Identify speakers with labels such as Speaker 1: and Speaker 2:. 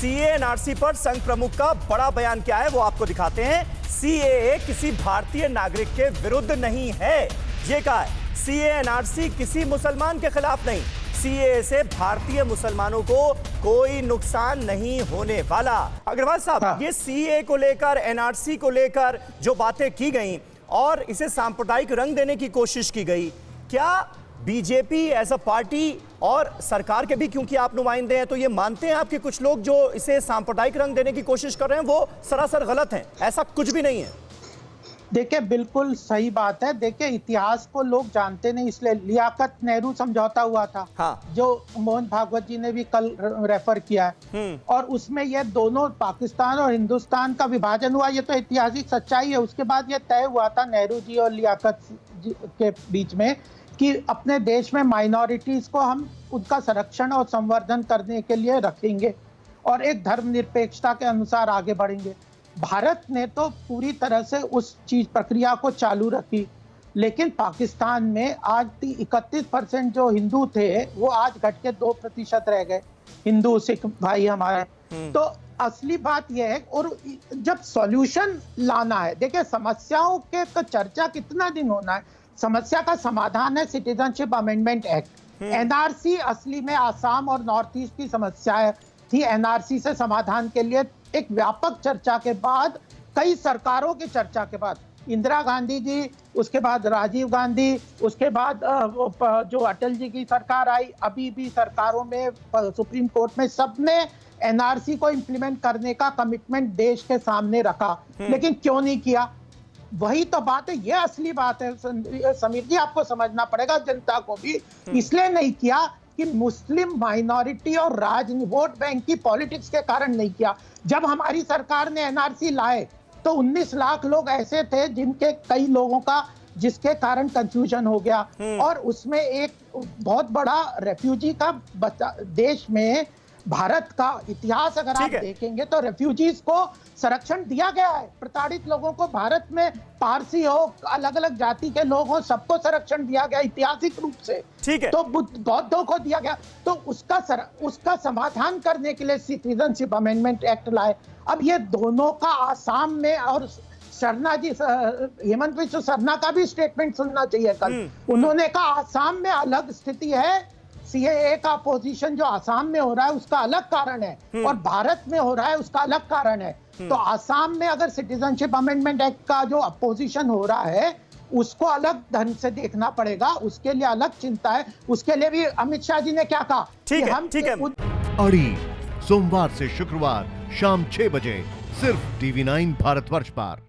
Speaker 1: CA NRC पर संघ प्रमुख का बड़ा बयान क्या है वो आपको दिखाते हैं। सीएए किसी भारतीय नागरिक के विरुद्ध नहीं है, ये कहा है। सीए एनआरसी किसी मुसलमान के खिलाफ नहीं, सीएए से भारतीय मुसलमानों को कोई नुकसान नहीं होने वाला। अग्रवाल साहब, ये सीए को लेकर, एनआरसी को लेकर जो बातें की गई और इसे सांप्रदायिक रंग देने की कोशिश की गई, क्या बीजेपी एज अ पार्टी और सरकार के भी, क्योंकि आप नुमाइंदे हैं, तो ये मानते हैं आपके कुछ लोग जो इसे सांप्रदायिक रंग देने की कोशिश कर रहे हैं वो सरासर गलत हैं, ऐसा कुछ भी नहीं है?
Speaker 2: देखिए, बिल्कुल सही बात है। देखिए, इतिहास को लोग जानते नहीं, इसलिए लियाकत नेहरू समझौता हुआ था।
Speaker 1: हाँ।
Speaker 2: जो मोहन भागवत जी ने भी कल रेफर किया है, और उसमें ये दोनों पाकिस्तान और हिंदुस्तान का विभाजन हुआ, ये तो ऐतिहासिक सच्चाई है। उसके बाद ये तय हुआ था नेहरू जी और लियाकत जी के बीच में कि अपने देश में माइनॉरिटीज को हम उनका संरक्षण और संवर्धन करने के लिए रखेंगे और एक धर्मनिरपेक्षता के अनुसार आगे बढ़ेंगे। भारत ने तो पूरी तरह से उस चीज प्रक्रिया को चालू रखी, लेकिन पाकिस्तान में आज 31% जो हिंदू थे वो आज घट के 2% रह गए, हिंदू सिख भाई हमारे। तो असली बात यह है, और जब सॉल्यूशन लाना है, देखिए समस्याओं के चर्चा कितना दिन होना है, समस्या का समाधान है सिटीजनशिप अमेंडमेंट एक्ट। एनआरसी असली में आसाम और नॉर्थ ईस्ट की समस्या थी। एनआरसी से समाधान के लिए एक व्यापक चर्चा के बाद, कई सरकारों की चर्चा के बाद, इंदिरा गांधी जी, उसके बाद राजीव गांधी, उसके बाद जो अटल जी की सरकार आई, अभी भी सरकारों में, सुप्रीम कोर्ट में, सबने एनआरसी को इंप्लीमेंट करने का कमिटमेंट देश के सामने रखा, लेकिन क्यों नहीं किया? वही तो बात है, ये असली बात है समीर जी, आपको समझना पड़ेगा, जनता को भी। इसलिए नहीं किया कि मुस्लिम माइनॉरिटी और वोट बैंक की पॉलिटिक्स के कारण नहीं किया। जब हमारी सरकार ने एनआरसी लाए तो 19 लाख लोग ऐसे थे जिनके, कई लोगों का, जिसके कारण कंफ्यूजन हो गया, और उसमें एक बहुत बड़ा रेफ्यूजी का देश में, भारत का इतिहास अगर आप देखेंगे तो रेफ्यूजीज को संरक्षण दिया गया है। प्रताड़ित लोगों को भारत में, पारसी हो, अलग अलग जाति के लोग हो, सबको संरक्षण दिया गया ऐतिहासिक रूप से। ठीक है। तो बौद्धों को दिया गया, तो उसका समाधान करने के लिए सिटीजनशिप अमेंडमेंट एक्ट लाए। अब ये दोनों का आसाम में, और शर्मा जी, हेमंत विश्व शर्मा का भी स्टेटमेंट सुनना चाहिए कल। उन्होंने कहा आसाम में अलग स्थिति है, सीएए का अपोजिशन जो आसाम में हो रहा है उसका अलग कारण है, और भारत में हो रहा है उसका अलग कारण है। तो आसाम में अगर सिटीजनशिप अमेंडमेंट एक्ट का जो अपोजिशन हो रहा है उसको अलग ढंग से देखना पड़ेगा, उसके लिए अलग चिंता है। उसके लिए भी अमित शाह जी ने क्या कहा? ठीक है।
Speaker 3: अड़ी सोमवार से शुक्रवार शाम 6 बजे सिर्फ TV9 भारतवर्ष पर।